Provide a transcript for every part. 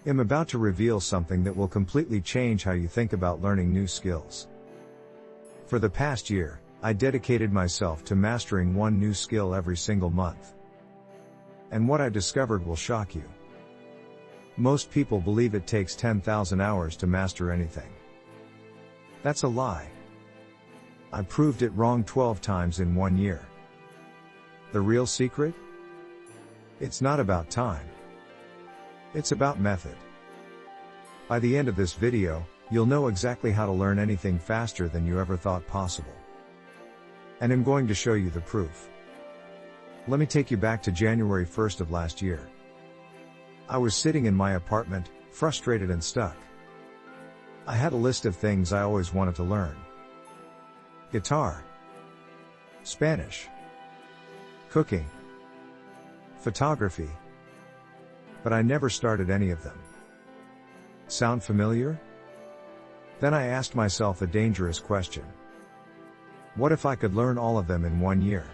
am about to reveal something that will completely change how you think about learning new skills. For the past year, I dedicated myself to mastering one new skill every single month. And what I discovered will shock you. Most people believe it takes 10,000 hours to master anything. That's a lie. I proved it wrong 12 times in 1 year. The real secret? It's not about time. It's about method. By the end of this video, you'll know exactly how to learn anything faster than you ever thought possible. And I'm going to show you the proof. Let me take you back to January 1st of last year. I was sitting in my apartment, frustrated and stuck. I had a list of things I always wanted to learn. Guitar, Spanish, cooking, photography. But I never started any of them. Sound familiar? Then I asked myself a dangerous question. What if I could learn all of them in 1 year?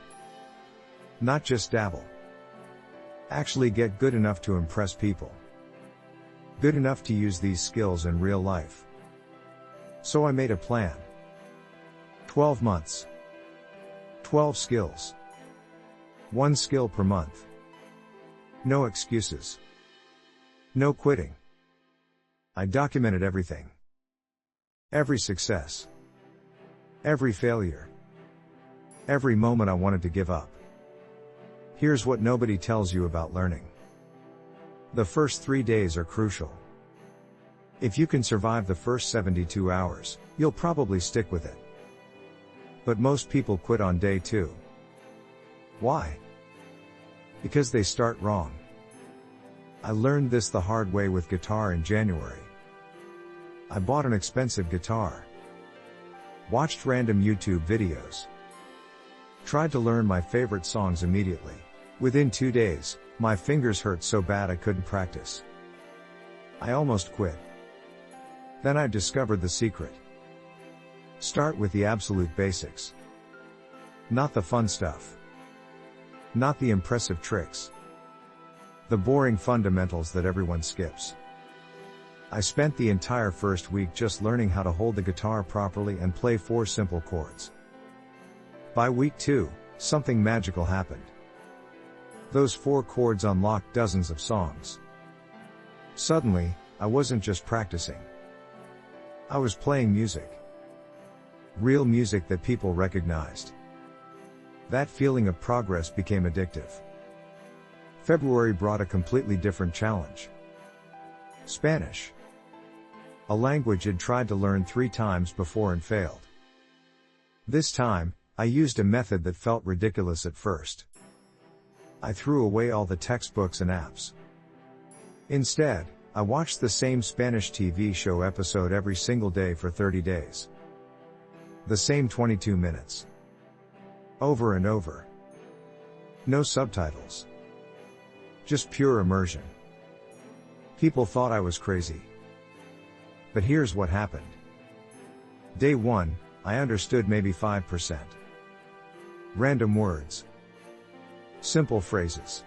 Not just dabble. Actually get good enough to impress people. Good enough to use these skills in real life. So I made a plan. 12 months. 12 skills. 1 skill per month. No excuses. No quitting. I documented everything. Every success. Every failure. Every moment I wanted to give up. Here's what nobody tells you about learning. The first 3 days are crucial. If you can survive the first 72 hours, you'll probably stick with it. But most people quit on day 2. Why? Because they start wrong. I learned this the hard way with guitar in January. I bought an expensive guitar. Watched random YouTube videos. Tried to learn my favorite songs immediately. Within 2 days, my fingers hurt so bad I couldn't practice. I almost quit. Then I discovered the secret. Start with the absolute basics. Not the fun stuff. Not the impressive tricks. The boring fundamentals that everyone skips. I spent the entire first week just learning how to hold the guitar properly and play 4 simple chords. By week 2, something magical happened. Those 4 chords unlocked dozens of songs. Suddenly, I wasn't just practicing. I was playing music. Real music that people recognized. That feeling of progress became addictive. February brought a completely different challenge. Spanish. A language I'd tried to learn 3 times before and failed. This time, I used a method that felt ridiculous at first. I threw away all the textbooks and apps. Instead, I watched the same Spanish TV show episode every single day for 30 days. The same 22 minutes. Over and over. No subtitles. Just pure immersion. People thought I was crazy. But here's what happened. Day 1, I understood maybe 5%. Random words. Simple phrases.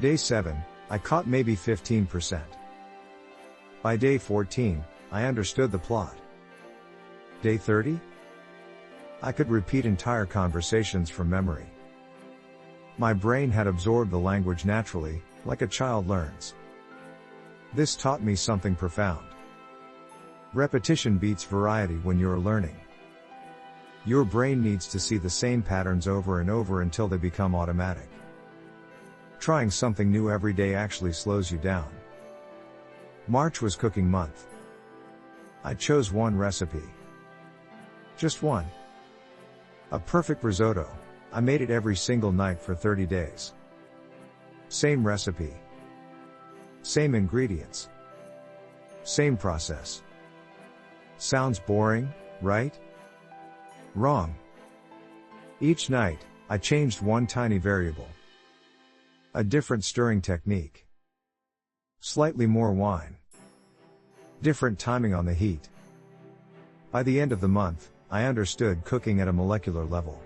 Day 7, I caught maybe 15%. By day 14, I understood the plot. Day 30? I could repeat entire conversations from memory. My brain had absorbed the language naturally, like a child learns. This taught me something profound. Repetition beats variety when you're learning. Your brain needs to see the same patterns over and over until they become automatic. Trying something new every day actually slows you down. March was cooking month. I chose 1 recipe. Just 1. A perfect risotto. I made it every single night for 30 days. Same recipe. Same ingredients. Same process. Sounds boring, right? Wrong. Each night, I changed 1 tiny variable. A different stirring technique. Slightly more wine. Different timing on the heat. By the end of the month, I understood cooking at a molecular level.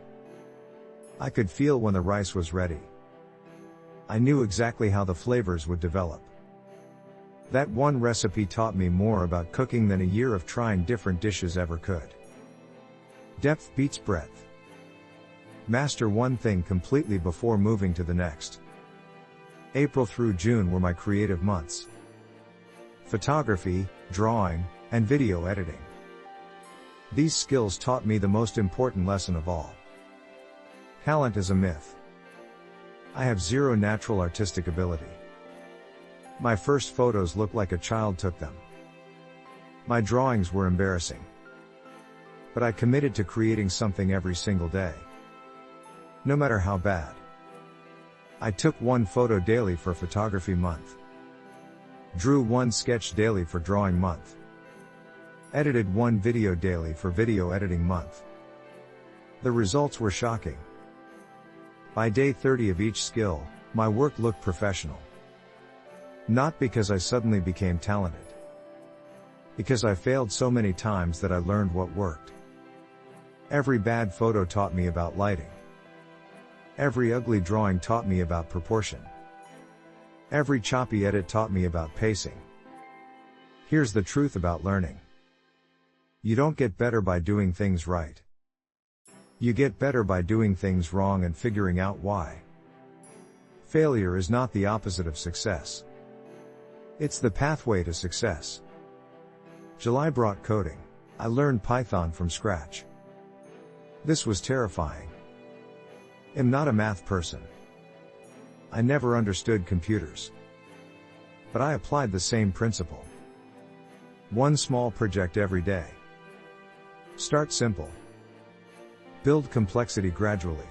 I could feel when the rice was ready. I knew exactly how the flavors would develop. That one recipe taught me more about cooking than a year of trying different dishes ever could. Depth beats breadth. Master one thing completely before moving to the next. April through June were my creative months. Photography, drawing, and video editing. These skills taught me the most important lesson of all. Talent is a myth. I have zero natural artistic ability. My first photos looked like a child took them. My drawings were embarrassing. But I committed to creating something every single day. No matter how bad. I took one photo daily for photography month. Drew one sketch daily for drawing month. Edited one video daily for video editing month. The results were shocking. By day 30 of each skill, my work looked professional. Not because I suddenly became talented. Because I failed so many times that I learned what worked. Every bad photo taught me about lighting. Every ugly drawing taught me about proportion. Every choppy edit taught me about pacing. Here's the truth about learning. You don't get better by doing things right. You get better by doing things wrong and figuring out why. Failure is not the opposite of success. It's the pathway to success. July brought coding. I learned Python from scratch. This was terrifying. I'm not a math person. I never understood computers. But I applied the same principle. One small project every day. Start simple. Build complexity gradually.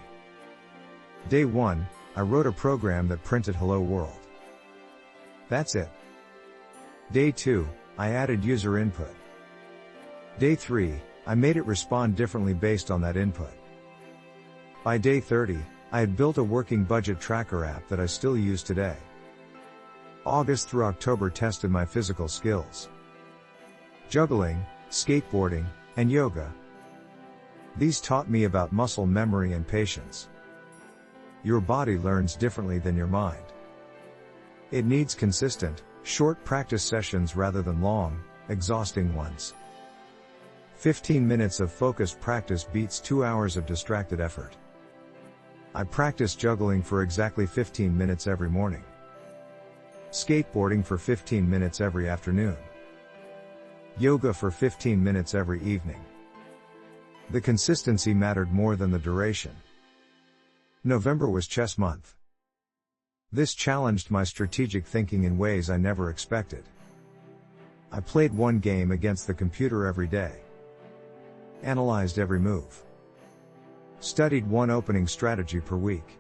Day 1, I wrote a program that printed Hello World. That's it. Day 2, I added user input. Day 3, I made it respond differently based on that input. By day 30, I had built a working budget tracker app that I still use today. August through October tested my physical skills. Juggling, skateboarding, and yoga. These taught me about muscle memory and patience. Your body learns differently than your mind. It needs consistent, short practice sessions rather than long, exhausting ones. 15 minutes of focused practice beats 2 hours of distracted effort. I practice juggling for exactly 15 minutes every morning. Skateboarding for 15 minutes every afternoon. Yoga for 15 minutes every evening. The consistency mattered more than the duration. November was chess month. This challenged my strategic thinking in ways I never expected. I played one game against the computer every day. Analyzed every move. Studied one opening strategy per week.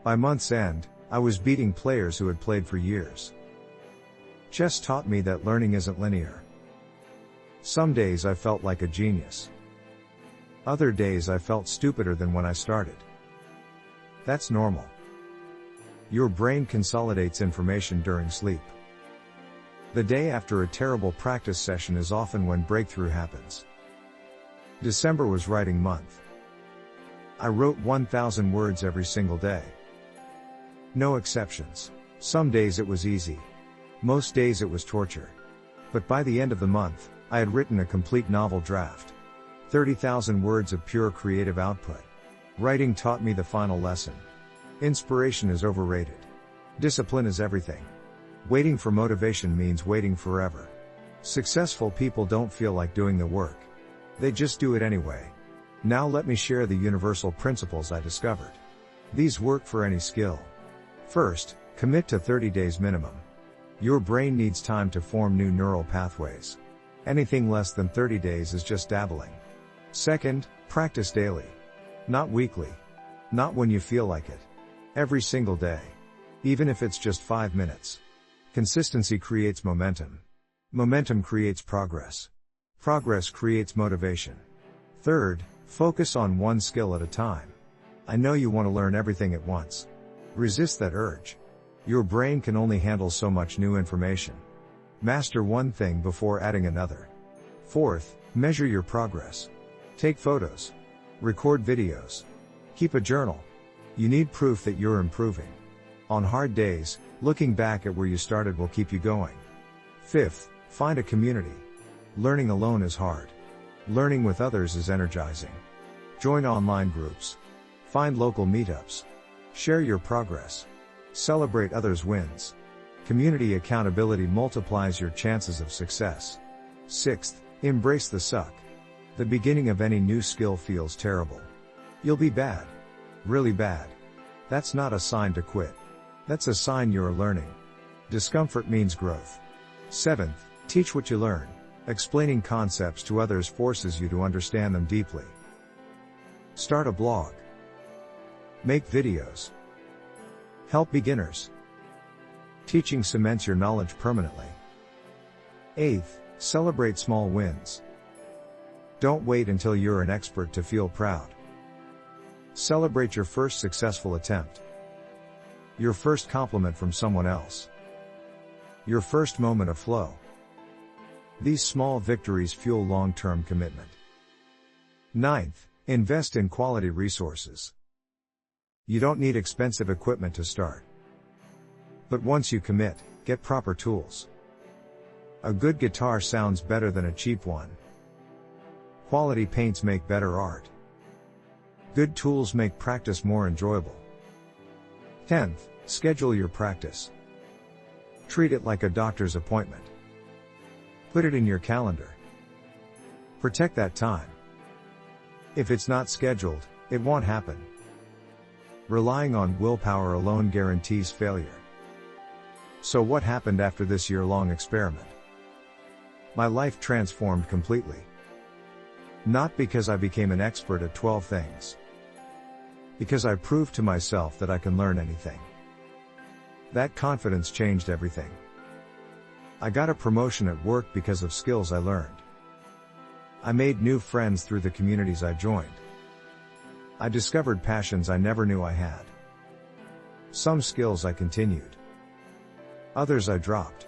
By month's end, I was beating players who had played for years. Chess taught me that learning isn't linear. Some days I felt like a genius. Other days I felt stupider than when I started. That's normal. Your brain consolidates information during sleep. The day after a terrible practice session is often when breakthrough happens. December was writing month. I wrote 1,000 words every single day. No exceptions. Some days it was easy. Most days it was torture. But by the end of the month, I had written a complete novel draft. 30,000 words of pure creative output. Writing taught me the final lesson. Inspiration is overrated. Discipline is everything. Waiting for motivation means waiting forever. Successful people don't feel like doing the work. They just do it anyway. Now let me share the universal principles I discovered. These work for any skill. First, commit to 30 days minimum. Your brain needs time to form new neural pathways. Anything less than 30 days is just dabbling. Second, practice daily. Not weekly. Not when you feel like it. Every single day. Even if it's just 5 minutes. Consistency creates momentum. Momentum creates progress. Progress creates motivation. Third, focus on one skill at a time. I know you want to learn everything at once. Resist that urge. Your brain can only handle so much new information. Master one thing before adding another. Fourth, measure your progress. Take photos. Record videos. Keep a journal. You need proof that you're improving. On hard days, looking back at where you started will keep you going. 5th, find a community. Learning alone is hard. Learning with others is energizing. Join online groups. Find local meetups. Share your progress. Celebrate others' wins. Community accountability multiplies your chances of success. 6th, embrace the suck. The beginning of any new skill feels terrible. You'll be bad. Really bad. That's not a sign to quit. That's a sign you're learning. Discomfort means growth. 7th, teach what you learn. Explaining concepts to others forces you to understand them deeply. Start a blog. Make videos. Help beginners. Teaching cements your knowledge permanently. 8th, celebrate small wins. Don't wait until you're an expert to feel proud. Celebrate your first successful attempt. Your first compliment from someone else. Your first moment of flow. These small victories fuel long-term commitment. 9th, invest in quality resources. You don't need expensive equipment to start. But once you commit, get proper tools. A good guitar sounds better than a cheap one. Quality paints make better art. Good tools make practice more enjoyable. 10th, schedule your practice. Treat it like a doctor's appointment. Put it in your calendar. Protect that time. If it's not scheduled, it won't happen. Relying on willpower alone guarantees failure. So what happened after this year-long experiment? My life transformed completely. Not because I became an expert at 12 things. Because I proved to myself that I can learn anything. That confidence changed everything. I got a promotion at work because of skills I learned. I made new friends through the communities I joined. I discovered passions I never knew I had. Some skills I continued. Others I dropped.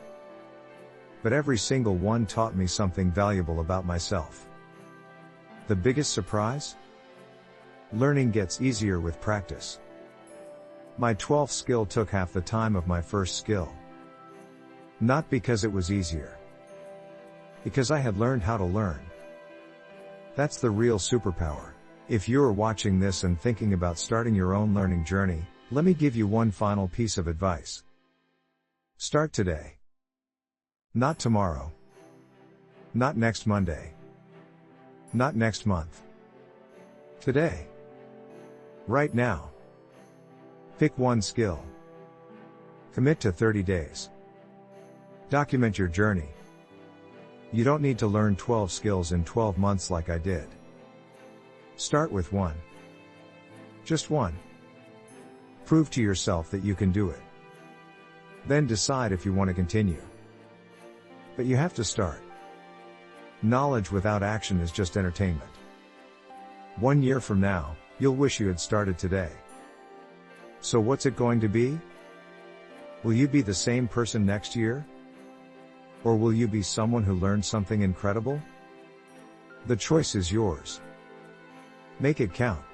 But every single one taught me something valuable about myself. The biggest surprise? Learning gets easier with practice. My 12th skill took half the time of my first skill. Not because it was easier. Because I had learned how to learn. That's the real superpower. If you're watching this and thinking about starting your own learning journey, let me give you one final piece of advice. Start today. Not tomorrow. Not next Monday. Not next month. Today. Right now. Pick one skill. Commit to 30 days. Document your journey. You don't need to learn 12 skills in 12 months like I did. Start with one. Just one. Prove to yourself that you can do it. Then decide if you want to continue. But you have to start. Knowledge without action is just entertainment. 1 year from now, you'll wish you had started today. So what's it going to be? Will you be the same person next year? Or will you be someone who learned something incredible? The choice is yours. Make it count.